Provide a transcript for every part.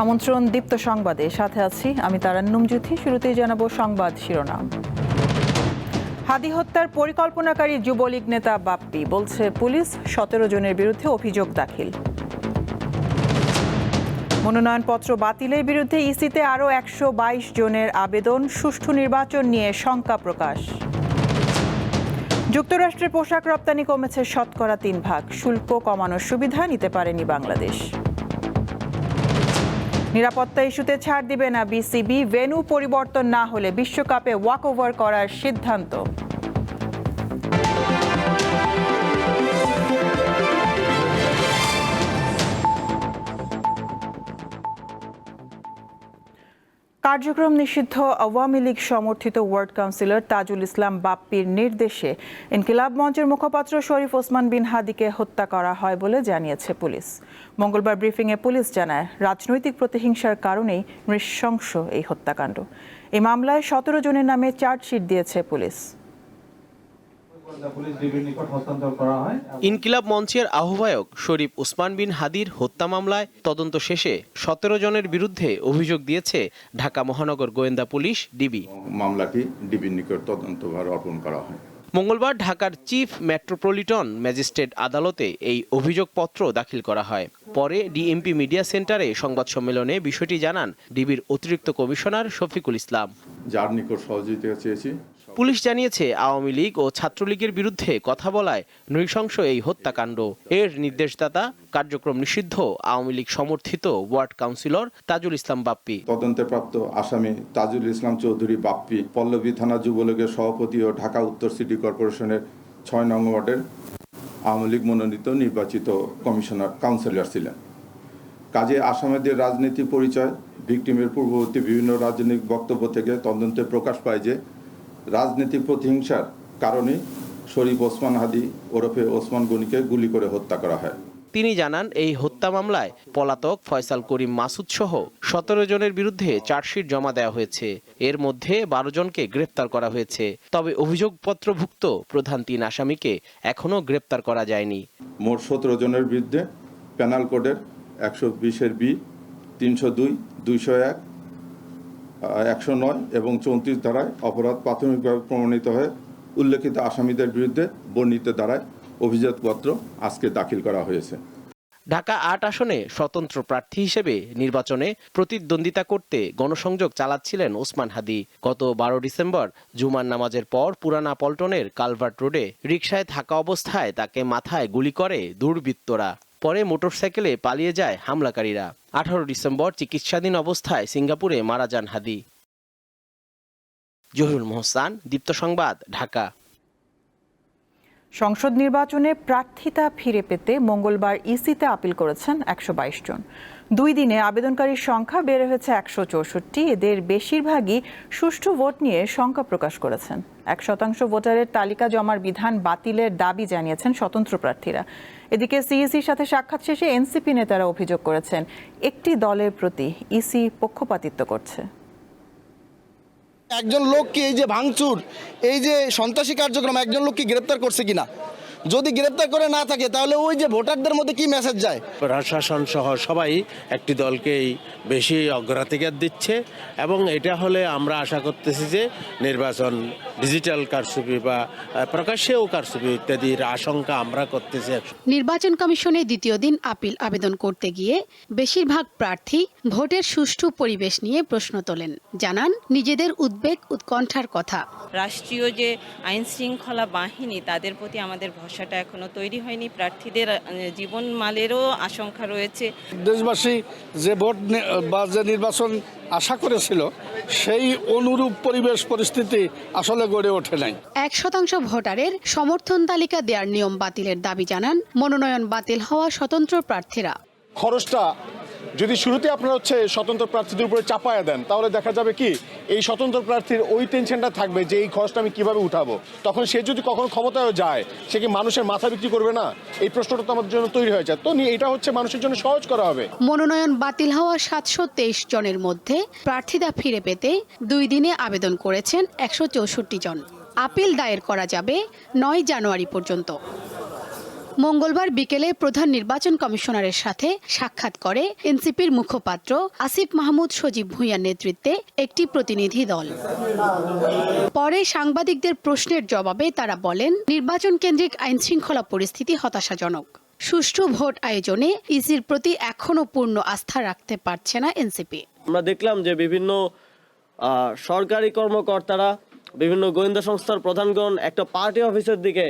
আমন্ত্রণ দীপ্ত সংবাদে, সাথে আছি আমি তারান্নুম জ্যোতি। শুরুতেই জানাবো সংবাদ শিরোনাম। হাদি হত্যার পরিকল্পনাকারী যুবলীগ নেতা বাপ্পি, বলছে পুলিশ 17 জনের বিরুদ্ধে অভিযোগ দাখিল। মনোনয়নপত্র বাতিলের বিরুদ্ধে ইসিতে আরও 122 জনের আবেদন, সুষ্ঠু নির্বাচন নিয়ে শঙ্কা প্রকাশ। যুক্তরাষ্ট্রের পোশাক রপ্তানি কমেছে 3%, শুল্ক কমানোর সুবিধা নিতে পারেনি বাংলাদেশ। নিরাপত্তা ইস্যুতে ছাড় দিবে না বিসিবি, ভেন্যু পরিবর্তন না হলে বিশ্বকাপে ওয়াকওভার করার সিদ্ধান্ত। কার্যক্রম নিষিদ্ধ আওয়ামী লীগ সমর্থিত ওয়ার্ড কাউন্সিলর তাজুল ইসলাম বাপ্পির নির্দেশে ইনকিলাব মঞ্চের মুখপাত্র শরীফ ওসমান বিন হাদিকে হত্যা করা হয় বলে জানিয়েছে পুলিশ। মঙ্গলবার ব্রিফিংয়ে পুলিশ জানায়, রাজনৈতিক প্রতিহিংসার কারণেই নৃশংস এই হত্যাকাণ্ড। এই মামলায় 17 জনের নামে চার্জশিট দিয়েছে পুলিশ। ইনকিলাব মঞ্চের আহ্বায়ক শরীফ ওসমান বিন হাদির হত্যা মামলায় তদন্ত শেষে 17 জনের বিরুদ্ধে অভিযোগ দিয়েছে ঢাকা মহানগর গোয়েন্দা পুলিশ ডিবি। মামলাটি ডিবির নিকট তদন্তভার অর্পণ করা হয়। মঙ্গলবার ঢাকার চিফ মেট্রোপলিটন ম্যাজিস্ট্রেট আদালতে এই অভিযোগপত্র দাখিল করা হয়। পরে ডিএমপি মিডিয়া সেন্টারে সংবাদ সম্মেলনে বিষয়টি জানান ডিবির অতিরিক্ত কমিশনার শফিকুল ইসলাম। যার নিকট সহযোগিতা চেয়েছি। পুলিশ জানিয়েছে, আওয়ামী লীগ ও ছাত্রলীগের বিরুদ্ধে কথা বলায় নৃশংস এই হত্যাকাণ্ড। এর নির্দেশদাতা কার্যক্রম নিষিদ্ধ আওয়ামী লীগ সমর্থিত ওয়ার্ড কাউন্সিলর তাজুল ইসলাম বাপ্পি। তদন্তে প্রাপ্ত আসামি তাজুল ইসলাম চৌধুরী বাপ্পি পল্লবী থানা যুবলীগের সভাপতি ও ঢাকা উত্তর সিটি কর্পোরেশনের 6 নং ওয়ার্ডের আওয়ামী লীগ মনোনীত নির্বাচিত কমিশনার কাউন্সিলর ছিলেন। কাজে আসামিদের রাজনীতি পরিচয়, ভিকটিমের পূর্ববর্তী বিভিন্ন রাজনৈতিক বক্তব্য থেকে তদন্তে প্রকাশ পায় যে রাজনৈতিক প্রতিহিংসার কারণে শরীফ ওসমান হাদি ওরফে ওসমান গনিকে গুলি করে হত্যা করা হয়। তিনি জানান, এই হত্যা মামলায় পলাতক ফয়সাল করিম মাসুদ সহ 17 জনের বিরুদ্ধে চার্জশিট জমা দেওয়া হয়েছে। এর মধ্যে 12 জনকে গ্রেপ্তার করা হয়েছে। তবে অভিযোগপত্রভুক্ত প্রধান 3 আসামিকে এখনও গ্রেপ্তার করা যায়নি। মোট 17 জনের বিরুদ্ধে পেনাল কোডের 120-এর বি, 302, 201, 109 এবং 34 ধারায় অপরাধ প্রাথমিকভাবে প্রমাণিত হয়ে উল্লেখিত আসামিদের বিরুদ্ধে বর্ণিত ধারায় অভিযোগপত্র আজকে দাখিল করা হয়েছে। ঢাকা 8 আসনে স্বতন্ত্র প্রার্থী হিসেবে নির্বাচনে প্রতিদ্বন্দ্বিতা করতে গণসংযোগ চালাচ্ছিলেন ওসমান হাদি। গত 12 ডিসেম্বর জুমার নামাজের পর পুরানা পল্টনের কালভার্ট রোডে রিকশায় থাকা অবস্থায় তাকে মাথায় গুলি করে দুর্বৃত্তরা। পরে মোটরসাইকেলে পালিয়ে যায় হামলাকারীরা। 18 ডিসেম্বর চিকিৎসাধীন অবস্থায় সিঙ্গাপুরে মারা যান হাদি। জহিরুল মোহসান, দীপ্ত সংবাদ, ঢাকা। সংসদ নির্বাচনে প্রার্থিতা ফিরে পেতে মঙ্গলবার ইসিতে আপিল করেছেন 122 জন। 2 দিনে আবেদনকারীর সংখ্যা বেড়ে হয়েছে 164। এদের বেশিরভাগই সুষ্ঠু ভোট নিয়ে শঙ্কা প্রকাশ করেছেন। 1% ভোটারের তালিকা জমার বিধান বাতিলের দাবি জানিয়েছেন স্বতন্ত্র প্রার্থীরা। এদিকে সিইসির সাথে সাক্ষাৎ শেষে এনসিপি নেতারা অভিযোগ করেছেন, একটি দলের প্রতি ইসি পক্ষপাতিত্ব করছে। একজন লোককে এই যে ভাঙচুর, এই যে সন্ত্রাসী কার্যক্রম, একজন লোককে গ্রেপ্তার করছে কিনা, যদি গ্রেপ্তার করে না থাকে তাহলে ওই যে ভোটারদের মধ্যে কি মেসেজ যায়? প্রশাসন সহ সবাই একটি দলকেই বেশি অগ্রাধিকার দিচ্ছে এবং এটা হলে আমরা আশা করতেছি যে নির্বাচন ডিজিটাল কারচুপি বা প্রকাশ্যেও কারচুপি ইত্যাদির আশঙ্কা আমরা করতেছি। নির্বাচন কমিশনের দ্বিতীয় দিন আপিল আবেদন করতে গিয়ে বেশিরভাগ প্রার্থী ভোটের সুষ্ঠু পরিবেশ নিয়ে প্রশ্ন তোলেন। জানান নিজেদের উদ্বেগ উৎকণ্ঠার কথা। রাষ্ট্রীয় যে আইন শৃঙ্খলা বাহিনী, তাদের প্রতি আমাদের ভরসাটা এখনো তৈরি হয়নি। প্রার্থীদের জীবন মালেরও আশঙ্কা রয়েছে। দেশবাসী যে ভোট বা যে নির্বাচন আশা করেছিল সেই অনুরূপ পরিবেশ পরিস্থিতি আসলে গড়ে ওঠে নাই। 1% ভোটারের সমর্থন তালিকা দেওয়ার নিয়ম বাতিলের দাবি জানান মনোনয়ন বাতিল হওয়া স্বতন্ত্র প্রার্থীরা। খরচটা যদি শুরুতে আপনারা স্বতন্ত্র প্রার্থীদের উপরে চাপায়া দেন, তাহলে দেখা যাবে কি এই স্বতন্ত্র প্রার্থীর ওই টেনশনটা থাকবে যে এই খরচটা আমি কিভাবে উঠাবো। তখন সে যদি কখনো ক্ষমতায় যায়, সে কি মানুষের মাথা বিক্রি করবে না? এই প্রশ্নটা তো আমাদের জন্য তৈরি হয়ে যায়। তো এটা মানুষের জন্য সহজ করা হবে। মনোনয়ন বাতিল হওয়া 723 জনের মধ্যে প্রার্থিতা ফিরে পেতে 2 দিনে আবেদন করেছেন 164 জন। আপিল দায়ের করা যাবে 9 জানুয়ারি পর্যন্ত। মঙ্গলবার বিকেলে প্রধান নির্বাচন কমিশনারের সাথে সাক্ষাৎ করে এনসিপির মুখপাত্র আসিফ মাহমুদ সজীব ভূঁইয়ার নেতৃত্বে একটি প্রতিনিধি দল। পরে সাংবাদিকদের প্রশ্নের জবাবে তারা বলেন, নির্বাচন কেন্দ্রিক আইনশৃঙ্খলা পরিস্থিতি হতাশাজনক। সুষ্ঠু ভোট আয়োজনে ইসির প্রতি এখনো পূর্ণ আস্থা রাখতে পারছে না এনসিপি। আমরা দেখলাম যে বিভিন্ন সরকারি কর্মকর্তারা, বিভিন্ন গোয়েন্দা সংস্থার প্রধানগণ একটা পার্টি অফিসের দিকে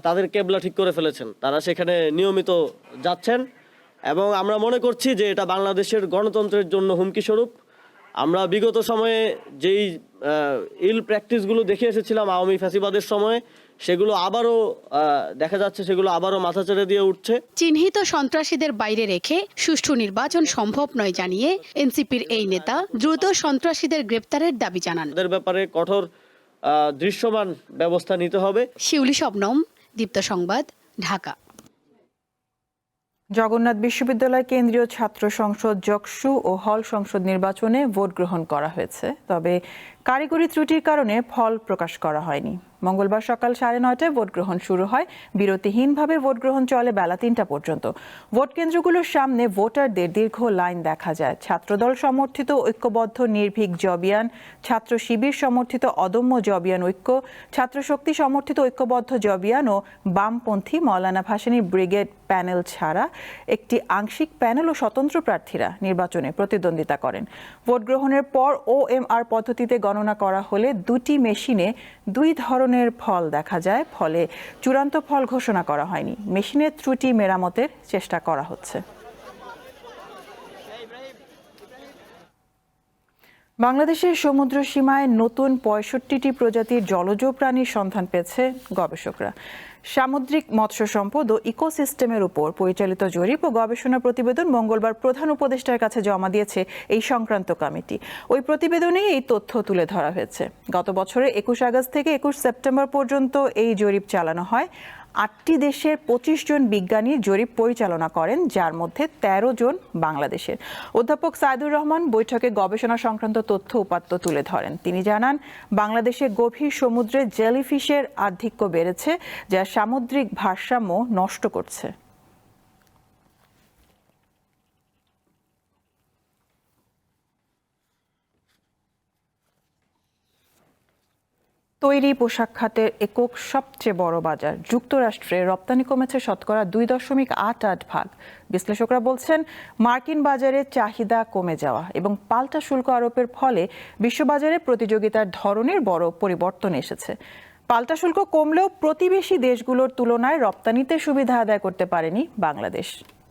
তাদের কেবলা ঠিক করে ফেলেছেন। তারা সেখানে নিয়মিত যাচ্ছেন এবং আমরা মনে করছি যে এটা বাংলাদেশের গণতন্ত্রের জন্য হুমকি স্বরূপ। আমরা বিগত সময়ে যেই ইল প্র্যাকটিসগুলো দেখে এসেছিলাম আওয়ামী ফ্যাসিবাদের সময়ে, সেগুলো আবারও দেখা যাচ্ছে, সেগুলো আবারও মাথা চেড়ে দিয়ে উঠছে। চিহ্নিত সন্ত্রাসীদের বাইরে রেখে সুষ্ঠু নির্বাচন সম্ভব নয় জানিয়ে এনসিপির এই নেতা দ্রুত সন্ত্রাসীদের গ্রেপ্তারের দাবি জানান। এদের ব্যাপারে কঠোর দৃশ্যমান ব্যবস্থা নিতে হবে। শিউলি শবনম, দীপ্ত সংবাদ, ঢাকা। জগন্নাথ বিশ্ববিদ্যালয় কেন্দ্রীয় ছাত্র সংসদ জকসু ও হল সংসদ নির্বাচনে ভোট গ্রহণ করা হয়েছে, তবে কারিগরি ত্রুটির কারণে ফল প্রকাশ করা হয়নি। মঙ্গলবার সকাল 9:30টায় ভোট গ্রহণ শুরু হয়। বিরতিহীনভাবে ভোট গ্রহণ চলে বেলা 3টা পর্যন্ত। ভোট কেন্দ্রগুলোর সামনে ভোটারদের দীর্ঘ লাইন দেখা যায়। ছাত্রদল সমর্থিত ঐক্যবদ্ধ নির্ভীক জবিয়ান, ছাত্র শিবির সমর্থিত অদম্য জবিয়ান ঐক্য, ছাত্র শক্তি সমর্থিত ঐক্যবদ্ধ জবিয়ান ও বামপন্থী মওলানা ভাসানী ব্রিগেড প্যানেল ছাড়া একটি আংশিক প্যানেল ও স্বতন্ত্র প্রার্থীরা নির্বাচনে প্রতিদ্বন্দ্বিতা করেন। ভোট গ্রহণের পর OMR পদ্ধতিতে গণনা করা হলে দুটি মেশিনে দুই ধরনের ফল দেখা যায়, ফলে চূড়ান্ত ফল ঘোষণা করা হয়নি। মেশিনের ত্রুটি মেরামতের চেষ্টা করা হচ্ছে। বাংলাদেশের সমুদ্র সীমায় নতুন 65টি প্রজাতির জলজ প্রাণীর সন্ধান পেয়েছে গবেষকরা। সামুদ্রিক মৎস্য সম্পদ ও ইকোসিস্টেমের উপর পরিচালিত জরিপ ও গবেষণা প্রতিবেদন মঙ্গলবার প্রধান উপদেষ্টার কাছে জমা দিয়েছে এই সংক্রান্ত কমিটি। ওই প্রতিবেদনে এই তথ্য তুলে ধরা হয়েছে। গত বছরের 21 আগস্ট থেকে 21 সেপ্টেম্বর পর্যন্ত এই জরিপ চালানো হয়। 8টি দেশের 25 জন বিজ্ঞানী জরিপ পরিচালনা করেন, যার মধ্যে 13 জন বাংলাদেশের। অধ্যাপক সাইদুর রহমান বৈঠকে গবেষণা সংক্রান্ত তথ্য উপাত্ত তুলে ধরেন। তিনি জানান, বাংলাদেশের গভীর সমুদ্রে জেলিফিশের আধিক্য বেড়েছে, যা সামুদ্রিক ভারসাম্য নষ্ট করছে। তৈরি পোশাক খাতের একক সবচেয়ে বড় বাজার যুক্তরাষ্ট্রে রপ্তানি কমেছে শতকরা 2.88%। বিশ্লেষকরা বলছেন, মার্কিন বাজারে চাহিদা কমে যাওয়া এবং পাল্টা শুল্ক আরোপের ফলে বিশ্ববাজারে প্রতিযোগিতার ধরনের বড় পরিবর্তন এসেছে। পাল্টা শুল্ক কমলেও প্রতিবেশী দেশগুলোর তুলনায় রপ্তানিতে সুবিধা আদায় করতে পারেনি বাংলাদেশ।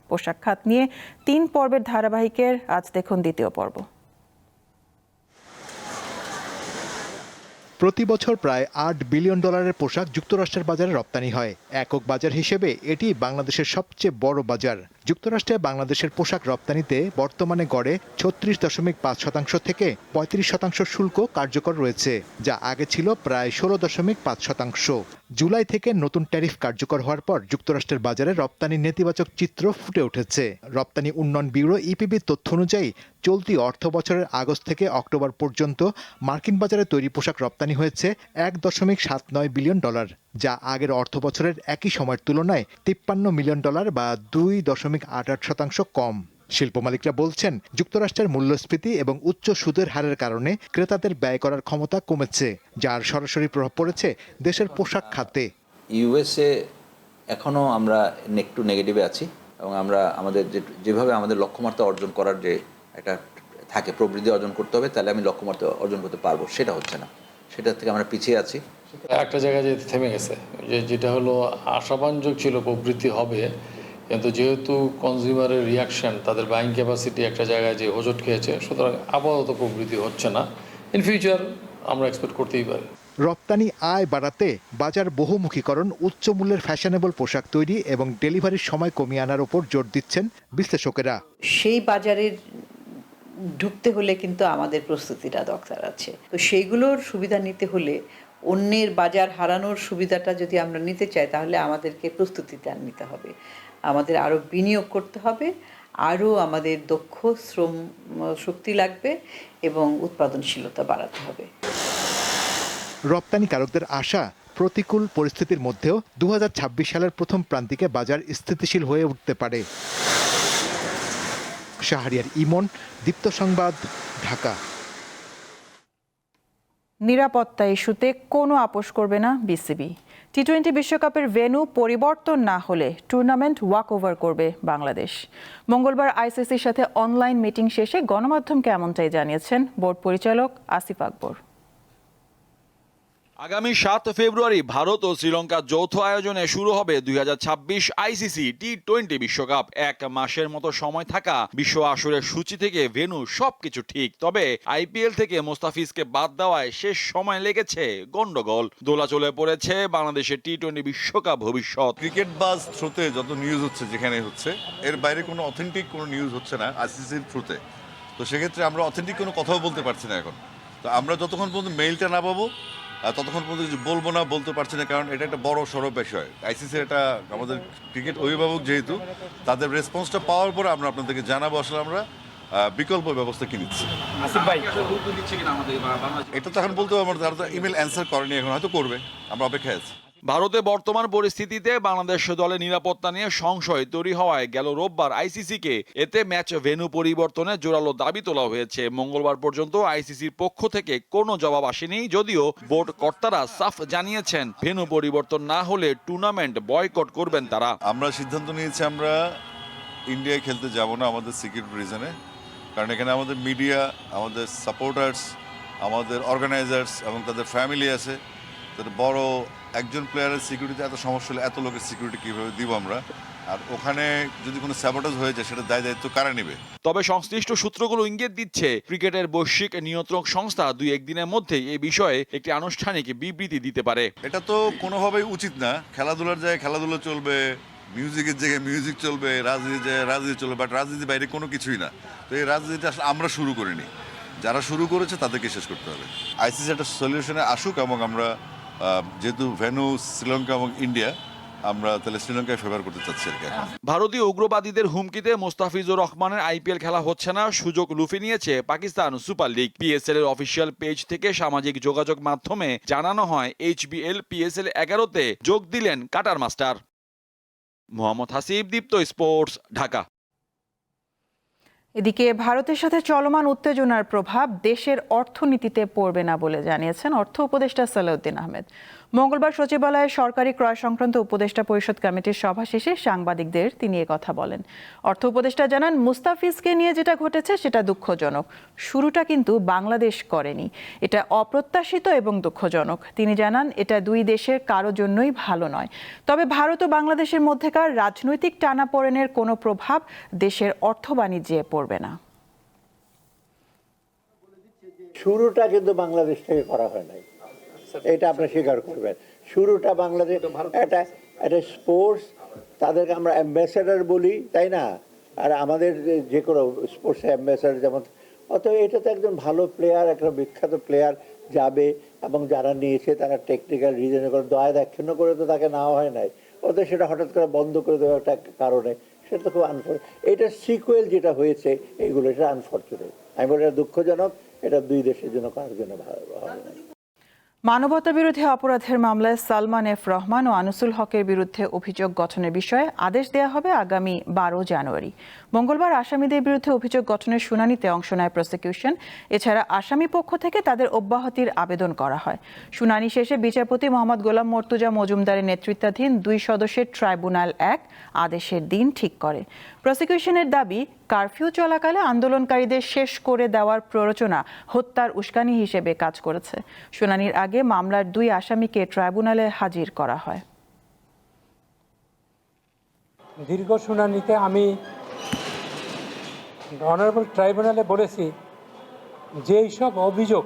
পোশাক খাত নিয়ে 3 পর্বের ধারাবাহিকের আজ দেখুন দ্বিতীয় পর্ব। প্রতি বছর প্রায় $8 বিলিয়ন পোশাক যুক্তরাষ্ট্রের বাজারে রপ্তানি হয়। একক বাজার হিসেবে এটি বাংলাদেশের সবচেয়ে বড় বাজার। যুক্তরাষ্ট্রে বাংলাদেশের পোশাক রপ্তানিতে বর্তমানে গড়ে 36.5% থেকে 35% শুল্ক কার্যকর রয়েছে, যা আগে ছিল প্রায় 16.5%। জুলাই থেকে নতুন ট্যারিফ কার্যকর হওয়ার পর যুক্তরাষ্ট্রের বাজারে রপ্তানির নেতিবাচক চিত্র ফুটে উঠেছে। রপ্তানি উন্নয়ন ব্যুরো ইপিবির তথ্য অনুযায়ী চলতি অর্থ বছরের আগস্ট থেকে অক্টোবর পর্যন্ত মার্কিন বাজারে তৈরি পোশাক রপ্তানি হয়েছে $1.79 বিলিয়ন, যা আগের অর্থ বছরের একই সময়ের তুলনায় $53 মিলিয়ন বা 2.88% কম। শিল্প মালিকরা বলছেন, যুক্তরাষ্ট্রের মূল্যস্ফীতি এবং উচ্চ সুদের হারের কারণে ক্রেতাদের ব্যয় করার ক্ষমতা কমেছে, যার সরাসরি প্রভাব পড়েছে দেশের পোশাক খাতে। ইউএসএ এখনো আমরা একটু নেগেটিভে আছি এবং আমরা আমাদের যেভাবে আমাদের লক্ষ্যমাত্রা অর্জন করার যে একটা থাকে, প্রবৃদ্ধি অর্জন করতে হবে, তাহলে আমি লক্ষ্যমাত্রা অর্জন করতে পারবো, সেটা হচ্ছে না। সেটা থেকে আমরা পিছিয়ে আছি। একটা জায়গায় যেতে থেমে গেছে, যেটা হলো আশাবাঞ্জক ছিল প্রবৃদ্ধি হবে, কিন্তু যেহেতু কনজিউমারের রিয়াকশন, তাদের বাইং ক্যাপাসিটি একটা জায়গায় যে হোঁচট খেয়েছে, সুতরাং আপাতত প্রবৃদ্ধি হচ্ছে না। ইন ফিউচার আমরা এক্সপেক্ট করতেই পারি। রপ্তানি আয় বাড়াতে বাজার বহুমুখীকরণ, উচ্চ মূল্যের ফ্যাশনেবল পোশাক তৈরি এবং ডেলিভারির সময় কমিয়ে আনার উপর জোর দিচ্ছেন বিশ্লেষকেরা। সেই বাজারের ঢুকতে হলে কিন্তু আমাদের প্রস্তুতিটা দরকার আছে। তো সেইগুলোর সুবিধা নিতে হলে, অন্যের বাজার হারানোর সুবিধাটা যদি আমরা নিতে চাই, তাহলে আমাদেরকে প্রস্তুতিটা নিতে হবে, আমাদের আরও বিনিয়োগ করতে হবে, আরও আমাদের দক্ষ শ্রম শক্তি লাগবে এবং উৎপাদনশীলতা বাড়াতে হবে। রপ্তানিকারকদের আশা, প্রতিকূল পরিস্থিতির মধ্যেও 2026 সালের প্রথম প্রান্তিকে বাজার স্থিতিশীল হয়ে উঠতে পারে। শাহরিয়ার ইমন, দীপ্ত সংবাদ, ঢাকা। নিরাপত্তা ইস্যুতে কোনো আপোষ করবে না বিসিবি। টি-20 বিশ্বকাপের ভেন্যু পরিবর্তন না হলে টুর্নামেন্ট ওয়াক ওভার করবে বাংলাদেশ। মঙ্গলবার আইসিসির সাথে অনলাইন মিটিং শেষে গণমাধ্যমকে এমনটাই জানিয়েছেন বোর্ড পরিচালক আসিফ আকবর। আগামী 7 ফেব্রুয়ারি ভারত ও শ্রীলঙ্কার যৌথ আয়োজনে শুরু হবে 2026 আইসিসি টি-20 বিশ্বকাপ। 1 মাসের মতো সময় থাকা বিশ্ব আসরের সূচি থেকে ভেন্যু সবকিছু ঠিক, তবে আইপিএল থেকে মোস্তাফিজকে বাদ দেওয়ায় শেষ সময় লেগেছে গন্ডগোল। দোলাচলে পড়েছে বাংলাদেশের টি-20 বিশ্বকাপ ভবিষ্যৎ। ক্রিকেট বাজ থ্রুতে যত নিউজ হচ্ছে, যেখানে হচ্ছে এর বাইরে কোনো অথেন্টিক কোনো নিউজ হচ্ছে না আইসিসির থ্রুতে। তো সেক্ষেত্রে আমরা অথেন্টিক কোনো কথাও বলতে পারছি না এখন। তো আমরা যতক্ষণ পর্যন্ত মেইলটা না পাবো ততক্ষণ পর্যন্ত কিছু বলবো না, বলতে পারছি না, কারণ এটা একটা বড় সড় বিষয়। আইসিসির এটা আমাদের ক্রিকেট অভিভাবক যেহেতু, তাদের রেসপন্সটা পাওয়ার পরে আমরা আপনাদেরকে জানাবো আসলে আমরা বিকল্প ব্যবস্থা কি নিচ্ছি। এটা তো এখন বলতে পারবো, তারা তো ইমেল অ্যান্সার করেনি, এখন হয়তো করবে, আমরা অপেক্ষায় আছি। ভারতে বর্তমান পরিস্থিতিতে বাংলাদেশ দলের নিরাপত্তা নিয়ে সংশয় তৈরি হওয়ায় গেল রোববার আইসিসিকে এতে ম্যাচ ভেন্যু পরিবর্তনে জোরালো দাবি তোলা হয়েছে। মঙ্গলবার পর্যন্ত আইসিসির পক্ষ থেকে কোনো জবাব আসেনি, যদিও বোর্ড কর্তারা সাফ জানিয়েছেন ভেন্যু পরিবর্তন না হলে টুর্নামেন্ট বয়কট করবেন তারা। আমরা সিদ্ধান্ত নিয়েছি আমরা ইন্ডিয়ায় খেলতে যাব না আমাদের সিকিউরিটি রিজনে, কারণ এখানে আমাদের মিডিয়া, আমাদের সাপোর্টার্স, আমাদের অর্গানাইজার্স এবং তাদের ফ্যামিলি আছে। তাদের বড় একজন প্লেয়ারের সিকিউরিটিতে এত সমস্যা হলে এত লোকের সিকিউরিটি কীভাবে দিব আমরা? আর ওখানে যদি কোনো স্যাবোটাজ হয়ে যায় সেটা দায়িত্ব কারা নেবে? তবে সংশ্লিষ্ট সূত্রগুলো ইঙ্গিত দিচ্ছে ক্রিকেটের বৈশ্বিক নিয়ন্ত্রক সংস্থা 2-1 দিনের মধ্যেই এই বিষয়ে একটি আনুষ্ঠানিক বিবৃতি দিতে পারে। এটা তো কোনোভাবেই উচিত না। খেলাধুলার জায়গায় খেলাধুলা চলবে, মিউজিকের জায়গায় মিউজিক চলবে, রাজনীতির জায়গায় রাজনীতি চলবে, বাট রাজনীতির বাইরে কোনো কিছুই না। তো এই রাজনীতি আসলে আমরা শুরু করিনি, যারা শুরু করেছে তাদেরকে শেষ করতে হবে। আইসিসি একটা সলিউশনে আসুক এবং আমরা যেহেতু ভেন্যু শ্রীলঙ্কা এবং ইন্ডিয়া, আমরা তাহলে শ্রীলঙ্কায় ফেভার করতে চাচ্ছি আর কি। ভারতীয় উগ্রবাদীদের হুমকিতে মোস্তাফিজুর রহমানের আইপিএল খেলা হচ্ছে না সুযোগ লুফে নিয়েছে পাকিস্তান সুপার লিগ। পিএসএল এর অফিসিয়াল পেজ থেকে সামাজিক যোগাযোগ মাধ্যমে জানানো হয় এইচবিএল পিএসএল 11-তে যোগ দিলেন কাটার মাস্টার। মোহাম্মদ হাসিব, দীপ্ত স্পোর্টস, ঢাকা। এদিকে ভারতের সাথে চলমান উত্তেজনার প্রভাব দেশের অর্থনীতিতে পড়বে না বলে জানিয়েছেন অর্থ উপদেষ্টা সালাউদ্দিন আহমেদ। মঙ্গলবার সচিবালয়ে সরকারি ক্রয় সংক্রান্ত উপদেষ্টা পরিষদ কমিটির সভা শেষে সাংবাদিকদের তিনি কথা বলেন। অর্থ উপদেষ্টা জানান, মুস্তাফিজকে নিয়ে যেটা ঘটেছে সেটা দুঃখজনক। শুরুটা কিন্তু বাংলাদেশ করেনি, এটা অপ্রত্যাশিত এবং দুঃখজনক। তিনি জানান, এটা দুই দেশের কারো জন্যই ভালো নয়। তবে ভারত ও বাংলাদেশের মধ্যেকার রাজনৈতিক টানাপোড়েনের কোনো প্রভাব দেশের অর্থ বাণিজ্যে পড়বে না। শুরুটা কিন্তু বাংলাদেশ থেকে করা হয় নাই, এটা আপনি স্বীকার করবেন। শুরুটা বাংলাদেশ, এটা স্পোর্টস, তাদেরকে আমরা অ্যাম্বাসেডার বলি, তাই না? আর আমাদের যে কোনো স্পোর্টস অ্যাম্বাসেডার যেমন, অতএব এটা তো একজন ভালো প্লেয়ার, একটা বিখ্যাত প্লেয়ার যাবে, এবং যারা নিয়েছে তারা টেকনিক্যাল রিজনে করে দয়া দাক্ষিণ্য করে তো তাকে নেওয়া হয় নাই। অতএব সেটা হঠাৎ করে বন্ধ করে দেওয়ার একটা কারণে সেটা তো খুব আনফর্চুনেট। এটা সিকুয়েল যেটা হয়েছে এইগুলো, এটা আনফর্চুনেট। আমি বলি এটা দুঃখজনক, এটা দুই দেশের জন্য কারোর জন্য ভালো হবে না। মানবতাবিরোধী অপরাধের মামলায় সালমান এফ রহমান ও আনিসুল হকের বিরুদ্ধে অভিযোগ গঠনের বিষয়ে আদেশ দেওয়া হবে আগামী 12 জানুয়ারি। মঙ্গলবার আসামিদের বিরুদ্ধে অভিযোগ গঠনের শুনানিতে অংশ নেয় প্রসিকিউশন। এছাড়া আসামি পক্ষ থেকে তাদের অব্যাহতির আবেদন করা হয়। শুনানি শেষে বিচারপতি মোহাম্মদ গোলাম মর্তুজা মজুমদারের নেতৃত্বাধীন 2 সদস্যের ট্রাইব্যুনাল 1 আদেশের দিন ঠিক করে। প্রসিকিউশনের দাবি, কারফিউ চলাকালে আন্দোলনকারীদের শেষ করে দেওয়ার প্ররোচনা হত্যার উস্কানি হিসেবে কাজ করেছে। শুনানির আগে মামলার 2 আসামিকে ট্রাইব্যুনালে হাজির করা হয়। দীর্ঘ শুনানিতে আমি অনারেবল ট্রাইব্যুনালে বলেছি যে সব অভিযোগ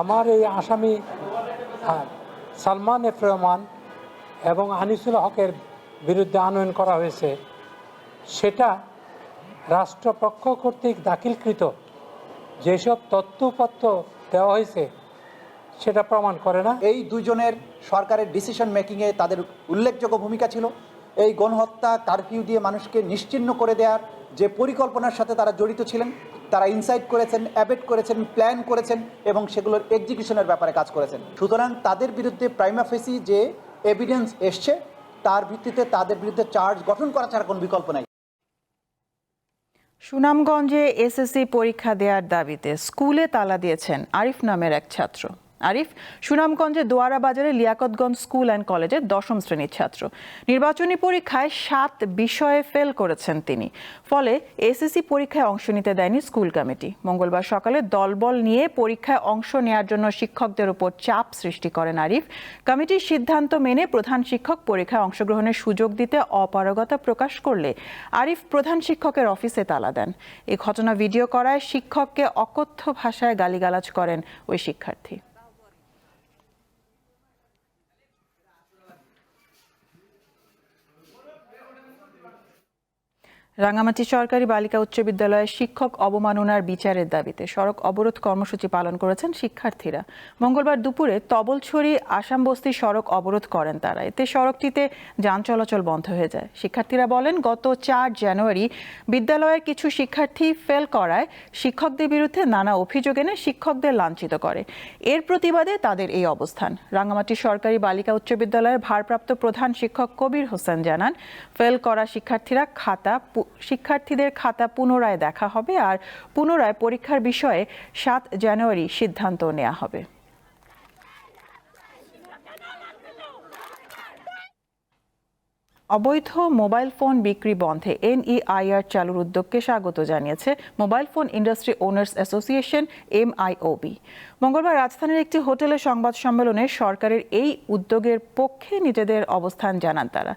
আমার এই আসামি সালমান এফ রহমান এবং আনিসুল হকের বিরুদ্ধে আনয়ন করা হয়েছে, সেটা রাষ্ট্রপক্ষ কর্তৃক দাখিলকৃত যেসব তথ্যপত্র দেওয়া হয়েছে সেটা প্রমাণ করে না। এই দুজনের সরকারের ডিসিশন মেকিংয়ে তাদের উল্লেখযোগ্য ভূমিকা ছিল। এই গণহত্যা, কারফিউ দিয়ে মানুষকে নিশ্চিহ্ন করে দেওয়ার যে পরিকল্পনার সাথে তারা জড়িত ছিলেন, তারা ইনসাইট করেছেন, অ্যাবেট করেছেন, প্ল্যান করেছেন এবং সেগুলোর এক্সিকিউশনের ব্যাপারে কাজ করেছেন। সুতরাং তাদের বিরুদ্ধে প্রাইমা ফেসি যে এভিডেন্স এসছে তার ভিত্তিতে তাদের বিরুদ্ধে চার্জ গঠন করা ছাড়া কোনো বিকল্প নাই। সুনামগঞ্জে এসএসসি পরীক্ষা দেওয়ার দাবিতে স্কুলে তালা দিয়েছেন আরিফ নামের এক ছাত্র। আরিফ সুনামগঞ্জের দোয়ারা বাজারে লিয়াকতগঞ্জ স্কুল অ্যান্ড কলেজের 10ম শ্রেণীর ছাত্র। নির্বাচনী পরীক্ষায় 7 বিষয়ে ফেল করেছেন তিনি। ফলে এসএসসি পরীক্ষায় অংশ নিতে দেয়নি স্কুল কমিটি। মঙ্গলবার সকালে দলবল নিয়ে পরীক্ষায় অংশ নেওয়ার জন্য শিক্ষকদের উপর চাপ সৃষ্টি করেন আরিফ। কমিটির সিদ্ধান্ত মেনে প্রধান শিক্ষক পরীক্ষায় অংশগ্রহণের সুযোগ দিতে অপারগতা প্রকাশ করলে আরিফ প্রধান শিক্ষকের অফিসে তালা দেন। এই ঘটনা ভিডিও করায় শিক্ষককে অকথ্য ভাষায় গালিগালাজ করেন ওই শিক্ষার্থী। রাঙ্গামাটি সরকারি বালিকা উচ্চ বিদ্যালয়ের শিক্ষক অবমাননার বিচারের দাবিতে সড়ক অবরোধ কর্মসূচি পালন করেছেন শিক্ষার্থীরা। মঙ্গলবার দুপুরে তবলছড়ি আসামবস্তি সড়ক অবরোধ করেন তারা। এতে সড়কটিতে যান চলাচল বন্ধ হয়ে যায়। শিক্ষার্থীরা বলেন, গত 4 জানুয়ারি বিদ্যালয়ের কিছু শিক্ষার্থী ফেল করায় শিক্ষকদের বিরুদ্ধে নানা অভিযোগ এনে শিক্ষকদের লাঞ্ছিত করে। এর প্রতিবাদে তাদের এই অবস্থান। রাঙ্গামাটি সরকারি বালিকা উচ্চ বিদ্যালয়ের ভারপ্রাপ্ত প্রধান শিক্ষক কবির হোসেন জানান, ফেল করা শিক্ষার্থীদের খাতা পুনরায় দেখা হবে আর পুনরায় পরীক্ষার বিষয়ে 7 জানুয়ারি সিদ্ধান্ত নেওয়া হবে। অবৈধ মোবাইল ফোন বিক্রি বন্ধে NEIR চালুর উদ্যোগকে স্বাগত জানিয়েছে mobile phone industry owners association MIOB। মঙ্গলবার রাজধানীর একটি হোটেলে সংবাদ সম্মেলনে সরকারের এই উদ্যোগের পক্ষে নিজেদের অবস্থান জানান তারা।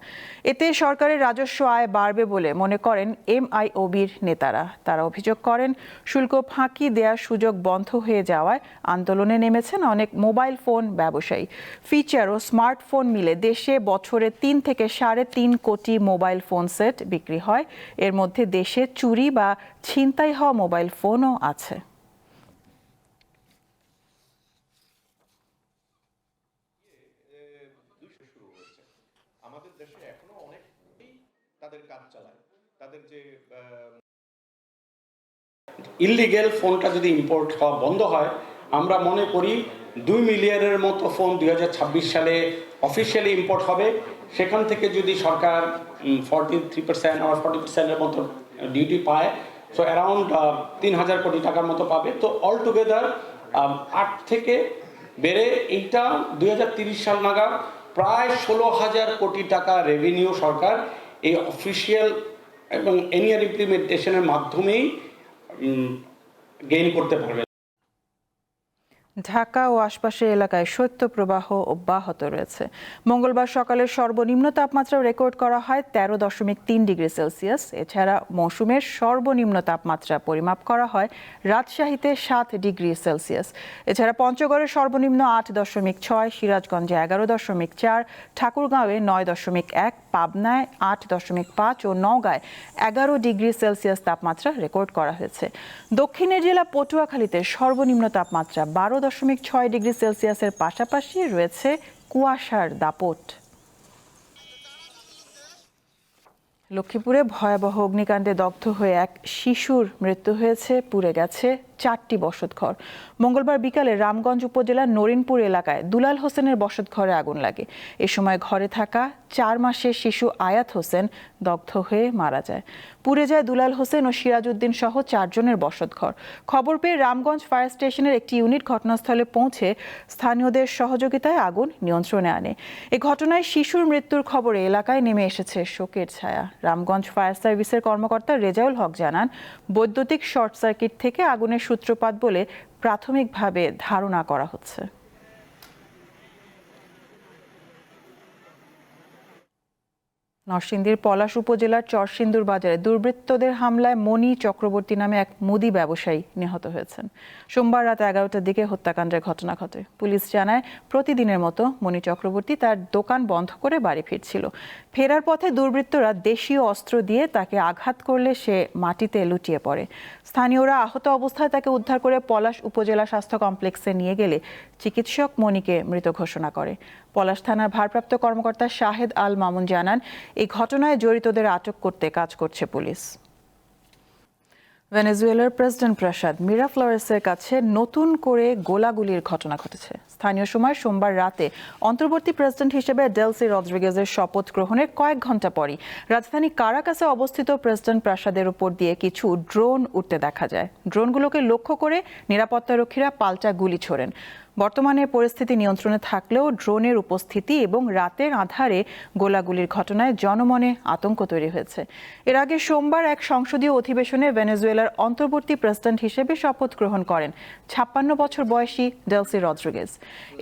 এতে সরকারের রাজস্ব আয় বাড়বে বলে মনে করেন MIOBর নেতারা। তারা অভিযোগ করেন, শুল্ক ফাঁকি দেওয়ার সুযোগ বন্ধ হয়ে যাওয়ায় আন্দোলনে নেমেছেন অনেক মোবাইল ফোন ব্যবসায়ী। ফিচার ও স্মার্টফোন মিলে দেশে বছরে 3 থেকে 3.5 কোটি মোবাইল ফোন সেট বিক্রি হয়। এর মধ্যে দেশে চুরি বা ছিনতাই হওয়া মোবাইল ফোনও আছে। ইললিগ্যাল ফোনটা যদি ইম্পোর্ট হওয়া বন্ধ হয়, আমরা মনে করি 2 মিলিয়নের মতো ফোন 2026 সালে অফিসিয়ালি ইম্পোর্ট হবে। সেখান থেকে যদি সরকার 43% আর 40%-এর মতো ডিউটি পায়, সো অ্যারাউন্ড 3,000 কোটি টাকার মতো পাবে। তো অল টুগেদার 8 থেকে বেড়ে এইটা 2030 সাল নাগাদ প্রায় 16,000 কোটি টাকা রেভিনিউ সরকার এই অফিসিয়াল এবং এনিয়ার ইমপ্লিমেন্টেশনের মাধ্যমেই গেইন করতে পারবে। ঢাকা ও আশপাশের এলাকায় শৈত্যপ্রবাহ অব্যাহত রয়েছে। মঙ্গলবার সকালের সর্বনিম্ন তাপমাত্রা রেকর্ড করা হয় 13.3 ডিগ্রি সেলসিয়াস। এছাড়া মৌসুমের সর্বনিম্ন তাপমাত্রা পরিমাপ করা হয় রাজশাহীতে 7 ডিগ্রি সেলসিয়াস। এছাড়া পঞ্চগড়ের সর্বনিম্ন 8.6, সিরাজগঞ্জে 11.4, ঠাকুরগাঁওয়ে 9.1, পাবনায় 8.5 ও নওগাঁয় 11 ডিগ্রি সেলসিয়াস তাপমাত্রা রেকর্ড করা হয়েছে। দক্ষিণের জেলা পটুয়াখালীতে সর্বনিম্ন তাপমাত্রা 12.6 ডিগ্রি সেলসিয়াসের পাশাপাশি রয়েছে কুয়াশার দাপট। লক্ষ্মীপুরে ভয়াবহ অগ্নিকাণ্ডে দগ্ধ হয়ে এক শিশুর মৃত্যু হয়েছে। পুড়ে গেছে 4টি বসতঘর। মঙ্গলবার বিকালে রামগঞ্জ উপজেলার নরিনপুর এলাকায় দুলাল হোসেনের বসতঘরে আগুন লাগে। এ সময় ঘরে থাকা 4 মাসের শিশু আয়াত হোসেন দগ্ধ হয়ে মারা যায়। পুড়ে যায় দুলাল হোসেন ও সিরাজউদ্দিন সহ 4 জনের বসতঘর। খবর পেয়ে রামগঞ্জ ফায়ার স্টেশনের একটি ইউনিট ঘটনাস্থলে পৌঁছে স্থানীয়দের সহযোগিতায় আগুন নিয়ন্ত্রণে আনে। এ ঘটনায় শিশুর মৃত্যুর খবরে এলাকায় নেমে এসেছে শোকের ছায়া। রামগঞ্জ ফায়ার সার্ভিসের কর্মকর্তা রেজাউল হক জানান, বৈদ্যুতিক শর্ট সার্কিট থেকে আগুনের সূত্রপাত বলে প্রাথমিকভাবে ধারণা করা হচ্ছে। নরসিংদীর পলাশ উপজেলার চরসিন্দুর বাজারে দুর্বৃত্তদের হামলায় মণি চক্রবর্তী নামে এক মুদি ব্যবসায়ী নিহত হয়েছেন। সোমবার রাত 11টার দিকে হত্যাকাণ্ডের ঘটনা ঘটে। পুলিশ জানায়, প্রতিদিনের মতো মণি চক্রবর্তী তার দোকান বন্ধ করে বাড়ি ফিরছিল। ফেরার পথে দুর্বৃত্তরা দেশীয় অস্ত্র দিয়ে তাকে আঘাত করলে সে মাটিতে লুটিয়ে পড়ে। স্থানীয়রা আহত অবস্থায় তাকে উদ্ধার করে পলাশ উপজেলা স্বাস্থ্য কমপ্লেক্সে নিয়ে গেলে চিকিৎসক মণিকে মৃত ঘোষণা করে। পলাশ থানার ভারপ্রাপ্ত কর্মকর্তা শাহেদ আল মামুন জানান, এই ঘটনায় জড়িতদের আটক করতে কাজ করছে পুলিশ। ভেনেজুয়েলার প্রেসিডেন্ট প্রাসাদ মিরাফ্লোরেসের কাছে নতুন করে গোলাগুলির ঘটনা ঘটেছে। স্থানীয় সময় সোমবার রাতে অন্তর্বর্তী প্রেসিডেন্ট হিসেবে ডেলসি রদ্রিগেজের শপথ গ্রহণের কয়েক ঘন্টা পরই রাজধানী কারাকাসে অবস্থিত প্রেসিডেন্ট প্রাসাদের উপর দিয়ে কিছু ড্রোন উঠতে দেখা যায়। ড্রোনগুলোকে লক্ষ্য করে নিরাপত্তারক্ষীরা পাল্টা গুলি ছোড়েন। বর্তমানে পরিস্থিতি নিয়ন্ত্রণে থাকলেও ড্রোনের উপস্থিতি এবং রাতের আঁধারে গোলাগুলির ঘটনায় জনমনে আতঙ্ক তৈরি হয়েছে। এর আগে সোমবার এক সংসদীয় অধিবেশনে ভেনেজুয়েলার অন্তর্বর্তী প্রেসিডেন্ট হিসেবে শপথ গ্রহণ করেন 56 বছর বয়সী ডেলসি রদ্রিগেজ।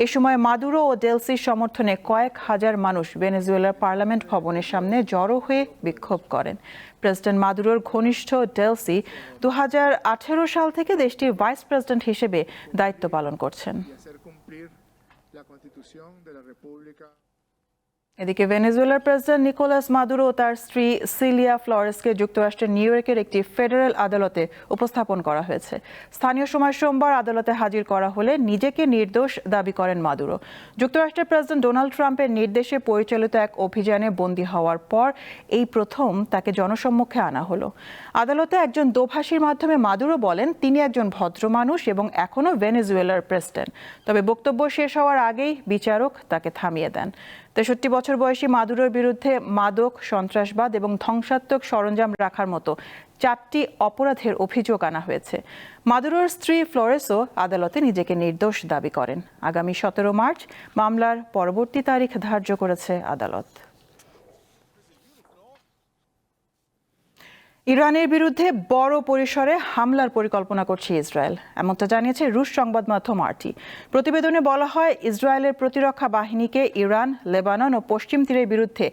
এ সময় মাদুরো ও ডেলসির সমর্থনে কয়েক হাজার মানুষ ভেনেজুয়েলার পার্লামেন্ট ভবনের সামনে জড়ো হয়ে বিক্ষোভ করেন। প্রেসিডেন্ট মাদুরোর ঘনিষ্ঠ ডেলসি 2018 সাল থেকে দেশটির ভাইস প্রেসিডেন্ট হিসেবে দায়িত্ব পালন করছেন। এদিকে ভেনেজুয়েলার প্রেসিডেন্ট নিকোলাস মাদুরো ও তার স্ত্রী সিলিয়া ফ্লোরেসকে যুক্তরাষ্ট্রের নিউ ইয়র্কের একটি ফেডারেল আদালতে উপস্থাপন করা হয়েছে। স্থানীয় সময় সোমবার আদালতে হাজির করা হলে নিজেকে নির্দোষ দাবি করেন মাদুরো। যুক্তরাষ্ট্রের প্রেসিডেন্ট ডোনাল্ড ট্রাম্পের নির্দেশে পরিচালিত এক অভিযানে বন্দী হওয়ার পর এই প্রথম তাকে জনসম্মুখে আনা হলো। আদালতে একজন দোভাষীর মাধ্যমে মাদুরো বলেন তিনি একজন ভদ্র মানুষ এবং এখনও ভেনেজুয়েলার প্রেসিডেন্ট। তবে বক্তব্য শেষ হওয়ার আগেই বিচারক তাকে থামিয়ে দেন। 63 বছর বয়সী মাদুরোর বিরুদ্ধে মাদক, সন্ত্রাসবাদ এবং ধ্বংসাত্মক সরঞ্জাম রাখার মতো 4টি অপরাধের অভিযোগ আনা হয়েছে। মাদুরোর স্ত্রী ফ্লোরেসও আদালতে নিজেকে নির্দোষ দাবি করেন। আগামী 17 মার্চ মামলার পরবর্তী তারিখ ধার্য করেছে আদালত। ইরানের বিরুদ্ধে বড় পরিসরে হামলার পরিকল্পনা করছে ইসরায়েল, এমনটা জানিয়েছে রুশ সংবাদ মাধ্যম আরটি। প্রতিবেদনে বলা হয়, ইসরায়েলের প্রতিরক্ষা বাহিনীকে ইরান, লেবানন ও পশ্চিম তীরের বিরুদ্ধে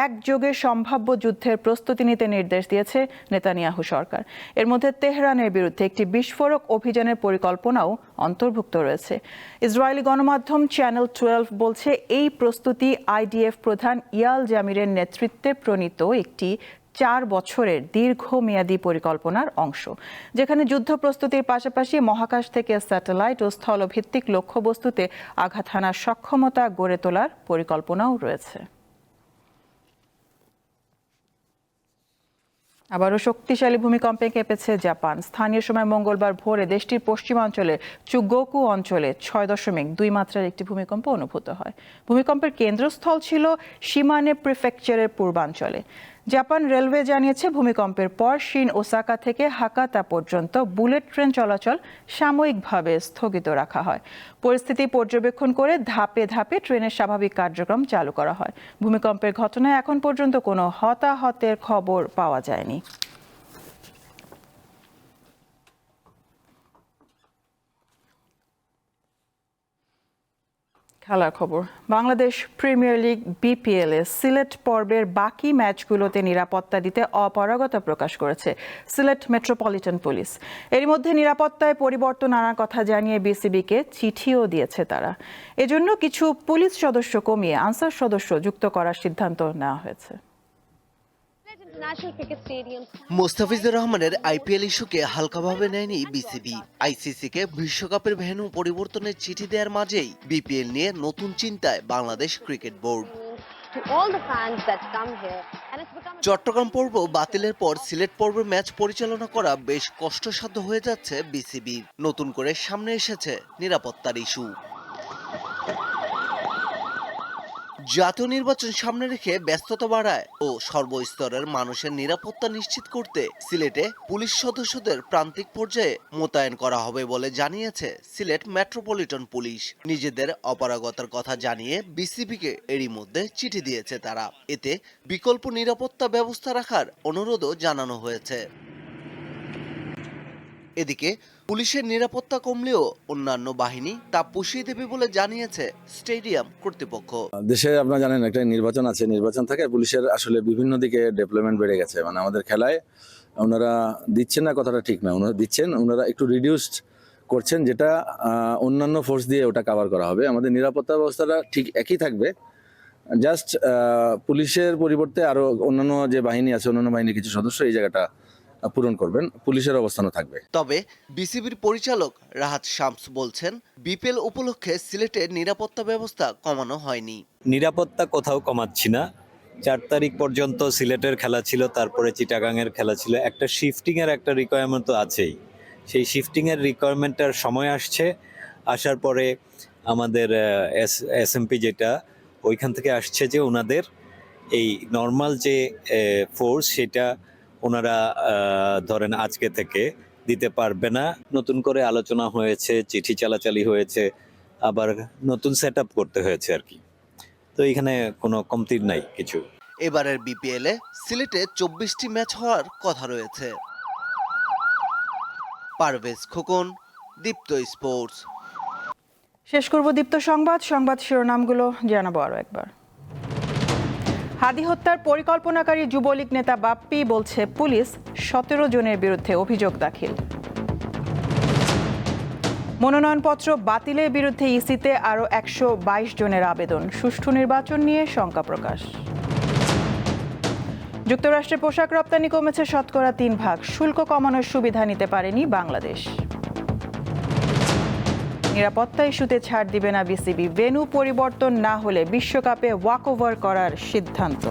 একযোগে সম্ভাব্য যুদ্ধের প্রস্তুতি নিতে নির্দেশ দিয়েছে নেতানিয়াহু সরকার। এর মধ্যে তেহরানের বিরুদ্ধে একটি বিস্ফোরক অভিযানের পরিকল্পনাও অন্তর্ভুক্ত রয়েছে। ইসরায়েলি গণমাধ্যম চ্যানেল 12 বলছে, এই প্রস্তুতি আইডিএফ প্রধান ইয়াল জামিরের নেতৃত্বে প্রণীত একটি 4 বছরের দীর্ঘমেয়াদী পরিকল্পনার অংশ, যেখানে যুদ্ধ প্রস্তুতির পাশাপাশি মহাকাশ থেকে স্যাটেলাইট ও স্থলভিত্তিক লক্ষ্যবস্তুতে আঘাত হানার সক্ষমতা গড়ে তোলার পরিকল্পনাও রয়েছে। আবারও শক্তিশালী ভূমিকম্পে কেঁপেছে জাপান। স্থানীয় সময় মঙ্গলবার ভোরে দেশটির পশ্চিমাঞ্চলের চুগোকু অঞ্চলে 6.2 মাত্রার একটি ভূমিকম্প অনুভূত হয়। ভূমিকম্পের কেন্দ্রস্থল ছিল শিমানে প্রিফেকচারের পূর্বাঞ্চলে। জাপান রেলওয়ে জানিয়েছে, ভূমিকম্পের পর শিন ওসাকা থেকে হাকাতা পর্যন্ত বুলেট ট্রেন চলাচল সাময়িকভাবে স্থগিত রাখা হয়। পরিস্থিতি পর্যবেক্ষণ করে ধাপে ধাপে ট্রেনের স্বাভাবিক কার্যক্রম চালু করা হয়। ভূমিকম্পের ঘটনায় এখন পর্যন্ত কোনো হতাহতের খবর পাওয়া যায়নি। খেলার খবর। বাংলাদেশ প্রিমিয়ার লিগ বিপিএল এ সিলেট পর্বের বাকি ম্যাচগুলোতে নিরাপত্তা দিতে অপারগতা প্রকাশ করেছে সিলেট মেট্রোপলিটন পুলিশ। এর মধ্যে নিরাপত্তায় পরিবর্তন আনার কথা জানিয়ে বিসিবিকে চিঠিও দিয়েছে তারা। এজন্য কিছু পুলিশ সদস্য কমিয়ে আনসার সদস্য যুক্ত করার সিদ্ধান্ত নেওয়া হয়েছে। মোস্তাফিজুর রহমানের আইপিএল ইস্যুকে হালকাভাবে নেয়নি বিসিবি। আইসিসিকে বিশ্বকাপের ভেন্যু পরিবর্তনের চিঠি দেওয়ার মাঝেই বিপিএল নিয়ে নতুন চিন্তায় বাংলাদেশ ক্রিকেট বোর্ড। চট্টগ্রাম পর্ব বাতিলের পর সিলেট পর্বের ম্যাচ পরিচালনা করা বেশ কষ্টসাধ্য হয়ে যাচ্ছে বিসিবির। নতুন করে সামনে এসেছে নিরাপত্তার ইস্যু। জাতীয় নির্বাচন সামনে রেখে ব্যস্ততা বাড়ায় ও সর্বস্তরের মানুষের নিরাপত্তা নিশ্চিত করতে সিলেটে পুলিশ সদস্যদের প্রান্তিক পর্যায়ে মোতায়েন করা হবে বলে জানিয়েছে সিলেট মেট্রোপলিটন পুলিশ। নিজেদের অপারগতার কথা জানিয়ে বিসিবিকে এরই মধ্যে চিঠি দিয়েছে তারা। এতে বিকল্প নিরাপত্তা ব্যবস্থা রাখার অনুরোধও জানানো হয়েছে। এদিকে পুলিশের নিরাপত্তা কমলেও অন্যান্য বাহিনী তা পুষিয়ে দেবে বলে জানিয়েছে স্টেডিয়াম কর্তৃপক্ষ। দেশে আপনারা জানেন একটা নির্বাচন আছে, নির্বাচন থেকে পুলিশের আসলে বিভিন্ন দিকে ডেভেলপমেন্ট বেড়ে গেছে। মানে আমাদের খেলায় ওনারা দিচ্ছেন না, কথাটা ঠিক না, ওনারা দিচ্ছেন, ওনারা একটু রিডিউসড করছেন, যেটা অন্যান্য ফোর্স দিয়ে ওটা কভার করা হবে। আমাদের নিরাপত্তা ব্যবস্থাটা ঠিক একই থাকবে, জাস্ট পুলিশের পরিবর্তে আরো অন্যান্য যে বাহিনী আছে, অন্যান্য বাহিনীর কিছু সদস্য এই জায়গাটা পূরণ করবেন, পুলিশের অবস্থানও থাকবে। তবে বিসিবির পরিচালক রাহাত শামস বলছেন, বিপিএল উপলক্ষে সিলেটের নিরাপত্তা ব্যবস্থা কমানো হয়নি। নিরাপত্তা কোথাও কমাচ্ছি না, 4 তারিখ পর্যন্ত সিলেটের খেলা ছিল, তারপরে চিটাগাংয়ের খেলা ছিল। একটা শিফটিংয়ের একটা রিকোয়ারমেন্ট তো আছেই। সেই শিফটিংয়ের রিকোয়ারমেন্টটার সময় আসছে, আসার পরে আমাদের এসএমপি যেটা ওইখান থেকে আসছে যে ওনাদের এই নর্মাল যে ফোর্স সেটা ওনারা ধরেন আজকে থেকে দিতে পারবে না। নতুন করে আলোচনা হয়েছে, চিঠি চালাচালি হয়েছে, আবার নতুন সেট আপ করতে হয়েছে আর কি। তো এখানে কোনো কমতির নাই কিছু। এবারের বিপিএলে সিলেটে 24টি ম্যাচ হওয়ার কথা রয়েছে। পারভেজ খোকন, দীপ্ত স্পোর্টস। শেষ করব দীপ্ত সংবাদ শিরোনামগুলো জানাবো আরো একবার। হাদি হত্যার পরিকল্পনাকারী যুবলীগ নেতা বাপ্পি বলছে পুলিশ 17 জনের বিরুদ্ধে অভিযোগ দাখিল। মনোনয়নপত্র বাতিলের বিরুদ্ধে ইসিতে আরও 122 জনের আবেদন। সুষ্ঠু নির্বাচন নিয়ে শঙ্কা প্রকাশ। যুক্তরাষ্ট্রের পোশাক রপ্তানি কমেছে 3%। শুল্ক কমানোর সুবিধা নিতে পারেনি বাংলাদেশ। নিরাপত্তা ইস্যুতে ছাড় দিবে না বিসিবি। ভেন্যু পরিবর্তন না হলে বিশ্বকাপে ওয়াকওভার করার সিদ্ধান্ত।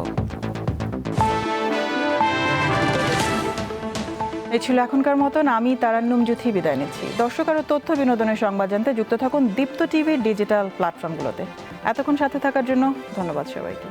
এই ছিল এখনকার মতন। আমি তারান্নুম জুথি বিদায় নিচ্ছি। দর্শক আরও তথ্য বিনোদনের সংবাদ জানতে যুক্ত থাকুন দীপ্ত টিভির ডিজিটাল প্ল্যাটফর্মগুলোতে। এতক্ষণ সাথে থাকার জন্য ধন্যবাদ সবাইকে।